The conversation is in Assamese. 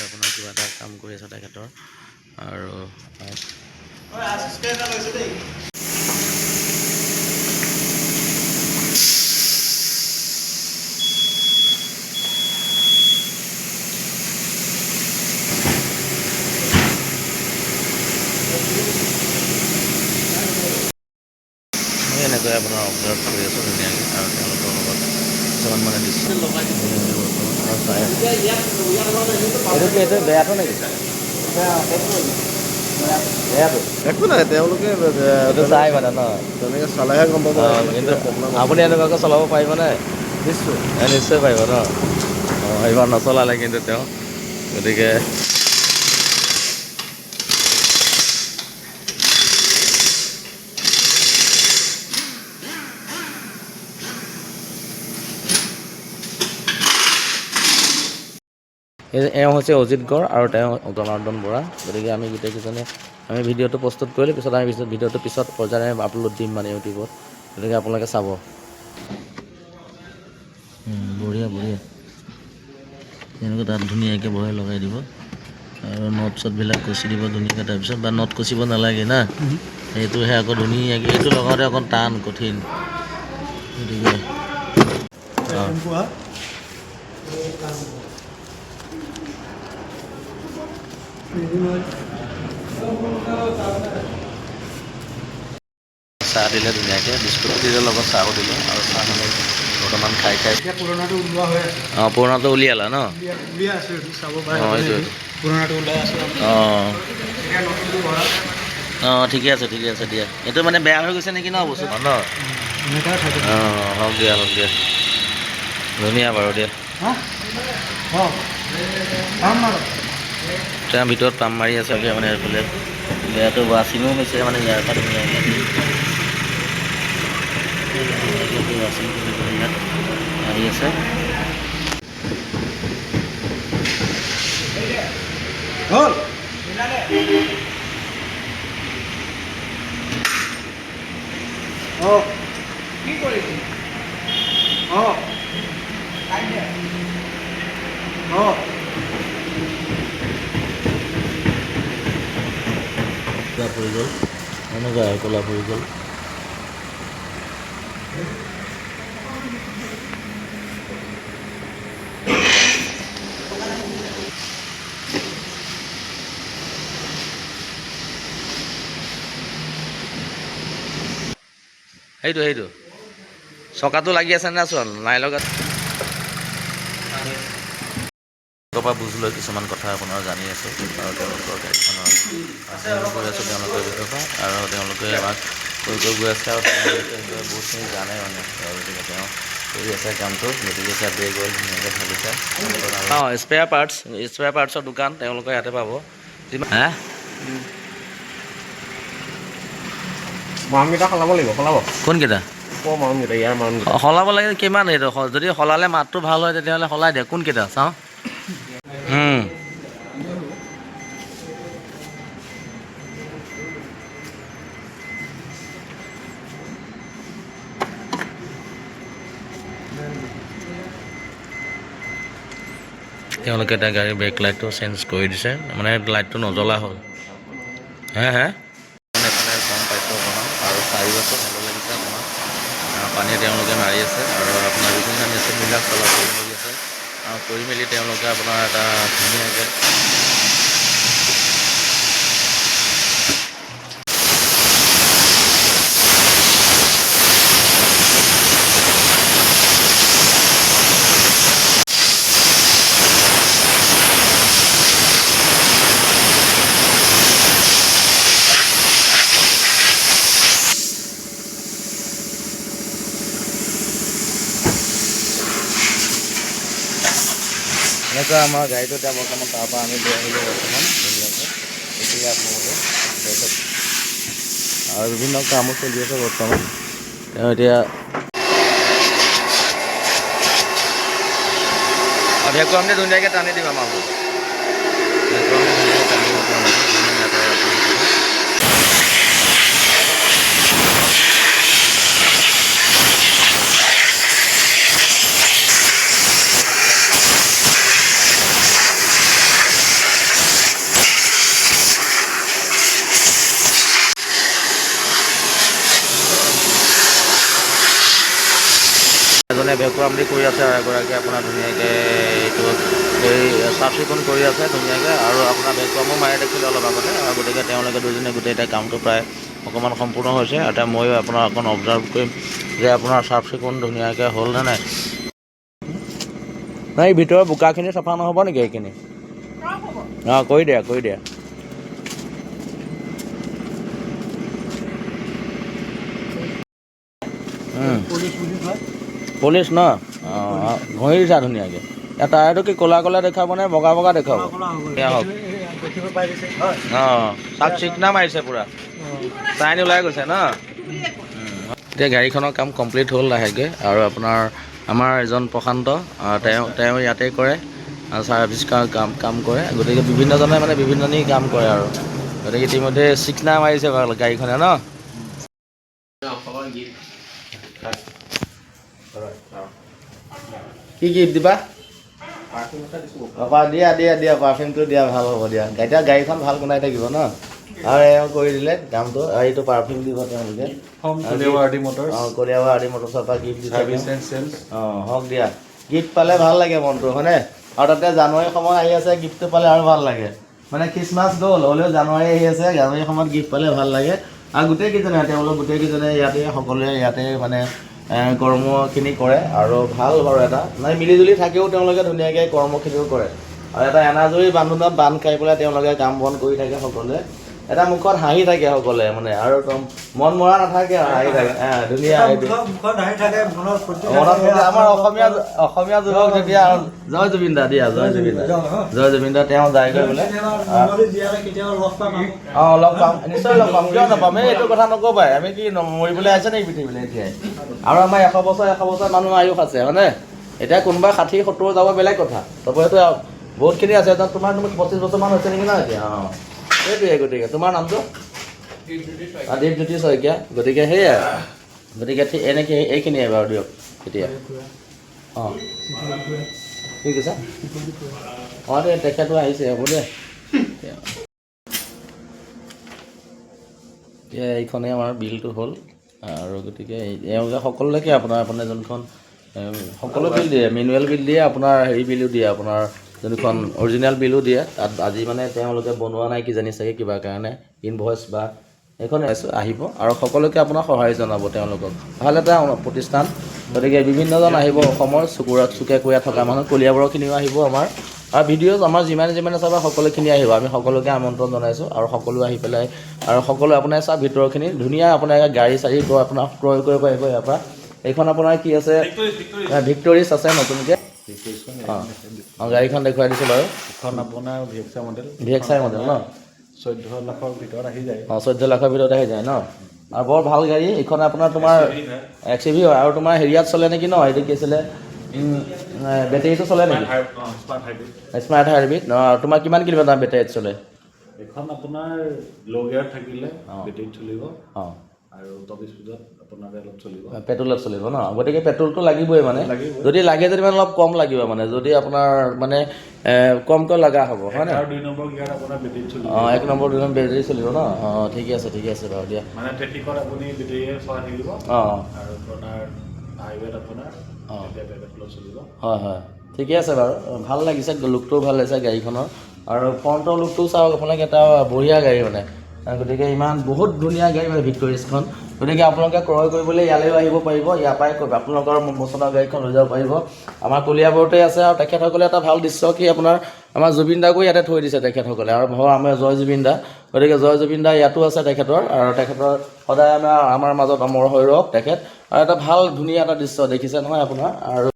আপোনাৰ কিবা এটা কাম কৰি আছে তেখেতৰ আৰু এনেকৈ আপোনাৰ অবজাৰ্ভ কৰি আছোঁ ধুনীয়াকৈ আৰু তেওঁলোকৰ লগত কিছুমান মানে দৃশ্য এইটো বেয়াটো নেকি একো নাই তেওঁলোকে এইটো চাই মানে ন তেনেকৈ চালেহে গম পাব কিন্তু আপুনি এনেকুৱাকৈ চলাব পাৰিবনে নিশ্চয় নিশ্চয় পাৰিব ন অঁ এইবাৰ নচলালে কিন্তু তেওঁ গতিকে এওঁ হৈছে অজিত গড় আৰু তেওঁ জনাৰ্দন বৰা গতিকে আমি গোটেইকেইজনে আমি ভিডিঅ'টো প্ৰস্তুত কৰিলোঁ পিছত আমি ভিডিঅ'টো পিছত পৰ্যায়ে আপলোড দিম মানে ইউটিউবত গতিকে আপোনালোকে চাব বঢ়িয়া বঢ়িয়া তেনেকৈ তাত ধুনীয়াকৈ বহাই লগাই দিব আৰু নট চটবিলাক কচি দিব ধুনীয়াকৈ তাৰপিছত বা নট কচিব নালাগে না সেইটোহে আকৌ ধুনীয়াকৈ এইটো লগাওঁতে অকণ টান কঠিন গতিকে চাহ দিলে ধুনীয়াকৈ বিস্কুট দিলে লগত চাহো দিলে আৰু চাহ মানে বৰ্তমান খাই পুৰণাটো ওলোৱা হৈ আছে অঁ পুৰণাটো উলিয়ালা ন অঁ এইটো অঁ ঠিকে আছে দিয়া এইটো মানে বেয়া হৈ গৈছে নেকি ন বস্তু ন অঁ হওক দিয়া ধুনীয়া বাৰু দিয়া তেওঁ ভিতৰত পাম মাৰি আছে মানে এইফালে বেয়াটো ৱাচিঙো হৈছে মানে ইয়াৰ পৰা ধুনীয়াকৈ ৱাচিং আহি আছে কি কৰিছে ক'লা পৰি গ'ল এনেকুৱা ক'লা পৰি গ'ল সেইটো চকাটো লাগি আছে নে চোন নাই লগত পৰা বুজ লৈ কিছুমান কথা আপোনাৰ জানি আছোঁ আৰু তেওঁলোকৰ গাড়ীখনৰ কৰি আছোঁ তেওঁলোকৰ বিষয়ে আৰু তেওঁলোকে আমাক কৈ গৈ আছে আৰু তেওঁলোকে বহুতখিনি জানে মানে গতিকে তেওঁ কৰি আছে কামটো গতিকে এতিয়া বেগ গ'ল ধুনীয়াকৈ ভাবিছে অঁ স্পেয়াৰ পাৰ্টছৰ দোকান তেওঁলোকে ইয়াতে পাব হা মাউনকেইটা সলাব লাগিব কোনকেইটা সলাব লাগে কিমান এইটো যদি সলালে মাতটো ভাল হয় তেতিয়াহ'লে সলাই দিয়ে কোনকেইটা চাওঁ তেওঁলোকে এতিয়া গাড়ীৰ ব্ৰেক লাইটটো চেঞ্জ কৰি দিছে মানে লাইটটো নজ্বলা হ'ল হে মানে কম পাইছোঁ অকণমান আৰু চাৰি বছৰ ভালো লাগিছে অকণমান পানী তেওঁলোকে মাৰি আছে আৰু আপোনাৰ বিভিন্ন মেচিনবিলাক চলাচল কৰি আছে আৰু কৰি মেলি তেওঁলোকে আপোনাৰ এটা ধুনীয়াকৈ এনেকুৱা আমাৰ গাড়ীটো এতিয়া বৰ্তমান তাৰপৰা আমি লৈ আহিলোঁ বৰ্তমান ধুনীয়াকৈ এতিয়া আপোনালোকে আৰু বিভিন্ন কামো চলি আছে বৰ্তমান তেওঁ এতিয়া ভেকুৱামটো ধুনীয়াকৈ টানি দিম আমাক ভেকুৱাম দি কৰি আছে আৰু এগৰাকী আপোনাৰ ধুনীয়াকৈ এইটো এই চাফ চিকুণ কৰি আছে ধুনীয়াকৈ আৰু আপোনাৰ ভেকুৱামো মাৰি দেখিলে অলপ আগতে আৰু গতিকে তেওঁলোকে দুজনে গোটেই এতিয়া কামটো প্ৰায় অকণমান সম্পূৰ্ণ হৈছে। এতিয়া ময়ো আপোনাৰ অকণ অবজাৰ্ভ কৰিম যে আপোনাৰ চাফ চিকুণ ধুনীয়াকৈ হ'ল নে নাই। নাই ভিতৰৰ বোকাখিনি চাফা নহ'ব নেকি এইখিনি? অঁ কৰি দিয়া কৰি দিয়া। পলিচ ন? অঁ ঘঁহি দিছা ধুনীয়াকৈ। টায়াৰটো কি ক'লা ক'লা দেখাব নে বগা বগা দেখাব? হওক অঁ তাক চিকনা মাৰিছে পূৰা চাইন ওলাই গৈছে ন? এতিয়া গাড়ীখনৰ কাম কমপ্লিট হ'ল লাহেকৈ আৰু আপোনাৰ আমাৰ এজন প্ৰশান্ত তেওঁ ইয়াতে কৰে ছাৰ্ভিচ কাম কৰে। গতিকে বিভিন্নজনে মানে বিভিন্নজনী কাম কৰে আৰু গতিকে ইতিমধ্যে চিকনা মাৰিছে গাড়ীখনে ন? কি গিফ্ট দিবা? দিয়া দিয়া দিয়া পাৰফিউমটো দিয়া ভাল হ'ব দিয়া। এতিয়া গাড়ীখন ভাল বনাই থাকিব ন? আৰু এওঁ কৰি দিলে কামটো আৰু এইটো পাৰফিউম দিব তেওঁলোকে। কলিয়াবৰ আৰ ডি মটৰ্ছৰ পৰা গিফ্ট দিছে। অঁ হওক দিয়া, গিফ্ট পালে ভাল লাগে মনটো হয়নে? আৰু তাতে জানুৱাৰী সময় আহি আছে, গিফ্টটো পালে আৰু ভাল লাগে। মানে খ্ৰীষ্টমাছ গ'ল হ'লেও জানুৱাৰী আহি আছে, জানুৱাৰী সময়ত গিফ্ট পালে ভাল লাগে। আৰু গোটেইকেইজনে তেওঁলোক গোটেইকেইজনে ইয়াতে সকলোৱে ইয়াতে মানে কৰ্মখিনি কৰে আৰু ভাল বাৰু এটা মানে মিলিজুলি থাকিও তেওঁলোকে ধুনীয়াকৈ কৰ্মখিনিও কৰে আৰু এটা এনাজৰী বান্ধোনত বান্ধ খাই পেলাই তেওঁলোকে কাম বন কৰি থাকে সকলোৱে। এটা মুখত হাঁহি থাকে সকলোৱে মানে আৰু মন মৰা নাথাকে আৰু হাঁহি থাকে ধুনীয়া আমাৰ অসমীয়া যুৱক যেতিয়া জয় জুবিন দা দিয়া জয় জুবিন দা তেওঁ যায়গৈ বোলে। অঁ লগ পাম নিশ্চয় লগ পাম, কিয় নাপাম। এইটো কথা নক'বাই, আমি কি মৰিবলৈ আছে নেকি পৃথিৱীলৈ এতিয়াই? আৰু আমাৰ 100 বছৰ মানুহ আয়ুস আছে হয়নে? এতিয়া কোনোবা 60-70 যাব বেলেগ কথা, চবৰেতো বহুতখিনি আছে। তোমাৰ 25 বছৰমান হৈছে নেকি ন এতিয়া? অঁ সেইটোৱে। গতিকে তোমাৰ নামটো? দীপজ্যোতি শইকীয়া। গতিকে সেয়াই গতিকে ঠিক এনেকৈ এইখিনিয়ে বাৰু দিয়ক এতিয়া। অঁ কি কৈছা? অঁ দে তেখেতো আহিছে, হ'ব দে। এতিয়া এইখনেই আমাৰ বিলটো হ'ল আৰু গতিকে এওঁলোকে সকলোলৈকে আপোনাৰ যোনখন সকলো বিল দিয়ে, মেনুৱেল বিল দিয়ে, আপোনাৰ হেৰি বিলো দিয়ে, আপোনাৰ যোনখন অৰিজিনেল বিলো দিয়ে। তাত আজি মানে তেওঁলোকে বনোৱা নাই কিজানি চাগে কিবা কাৰণে ইনভইচ বা এইখন আহিব আৰু সকলোকে আপোনাৰ সঁহাৰি জনাব তেওঁলোকক। ভাল এটা প্ৰতিষ্ঠান। গতিকে বিভিন্নজন আহিব অসমৰ চুকে কোৱে থকা মানুহ, কলিয়াবৰখিনিও আহিব আমাৰ আৰু ভিডিঅ'জ আমাৰ যিমানে চাব সকলোখিনি আহিব। আমি সকলোকে আমন্ত্ৰণ জনাইছোঁ আৰু সকলো আহি পেলাই আৰু সকলো আপোনাৰ চাওক ভিতৰখিনি ধুনীয়া। আপোনাৰ গাড়ী চাড়ী আপোনাৰ ক্ৰয় কৰিব পাৰিব ইয়াৰ পৰা। এইখন আপোনাৰ কি আছে? ভিক্টৰিছ আছে নতুনকৈ। অঁ গাড়ীখন দেখুৱাই দিছোঁ বাৰু। এখন আপোনাৰ VXI মডেল ন? 14 লাখৰ ভিতৰত আহি যায়। অঁ 14 লাখৰ ভিতৰত আহি যায় ন? আৰু বৰ ভাল গাড়ী এইখন। আপোনাৰ তোমাৰ XUV হয় আৰু তোমাৰ হেৰিয়াত চলে নেকি ন? এইটো কি আছিলে বেটেৰীটো চলে নেকি? স্মাৰ্ট হাইব্ৰিড ন? তোমাৰ কিমান কিলোমিটাৰ বেটেৰীত চলে? এখন আপোনাৰ ল' গিয়াৰ থাকিলে বেটেৰীত চলিব। অঁ আৰু টপ স্পীডত আপোনাৰ অলপ চলিব, পেট্ৰলত চলিব ন? গতিকে পেট্ৰলটো লাগিবই মানে যদি মানে অলপ কম লাগিব মানে যদি আপোনাৰ মানে কমকৈ লগা হ'ব হয় নাই? 2 নম্বৰ গিয়াৰ আপোনাৰ বেটেৰীত চলিব। অঁ 1 নম্বৰ 2 নম্বৰ বেটেৰী চলিব ন? অঁ ঠিকে আছে বাৰু দিয়া। মানে ট্ৰেফিকত আপুনি বেটেৰীয়ে চলাই থাকিব। অঁ আৰু আপোনাৰ হাইৱেত আপোনাৰ পেট্ৰলত চলিব। হয় ঠিকে আছে বাৰু। ভাল লাগিছে, লুকটোও ভাল লাগিছে গাড়ীখনৰ আৰু ফ্ৰণ্টৰ লুকটোও চাওক আপোনালোকে, এটা বঢ়িয়া গাড়ী মানে। গতিকে ইমান বহুত ধুনীয়া গাড়ী মানে ভিক্টৰিছখন। গতিকে আপোনালোকে ক্ৰয় কৰিবলৈ ইয়ালৈও আহিব পাৰিব, ইয়াৰ পৰাই আপোনালোকৰ পচন্দৰ গাড়ীখন লৈ যাব পাৰিব। আমাৰ কলিয়াবৰতে আছে আৰু তেখেতসকলে এটা ভাল দৃশ্য কি আপোনাৰ আমাৰ জুবিন দাকো ইয়াতে থৈ দিছে তেখেতসকলে আৰু আমাৰ জয় জুবিন দা। গতিকে জয় জুবিন দা ইয়াতো আছে তেখেতৰ আৰু তেখেতৰ সদায় আমাৰ মাজত অমৰ হৈ ৰওক তেখেত। আৰু এটা ভাল ধুনীয়া এটা দৃশ্য দেখিছে নহয় আপোনাৰ। আৰু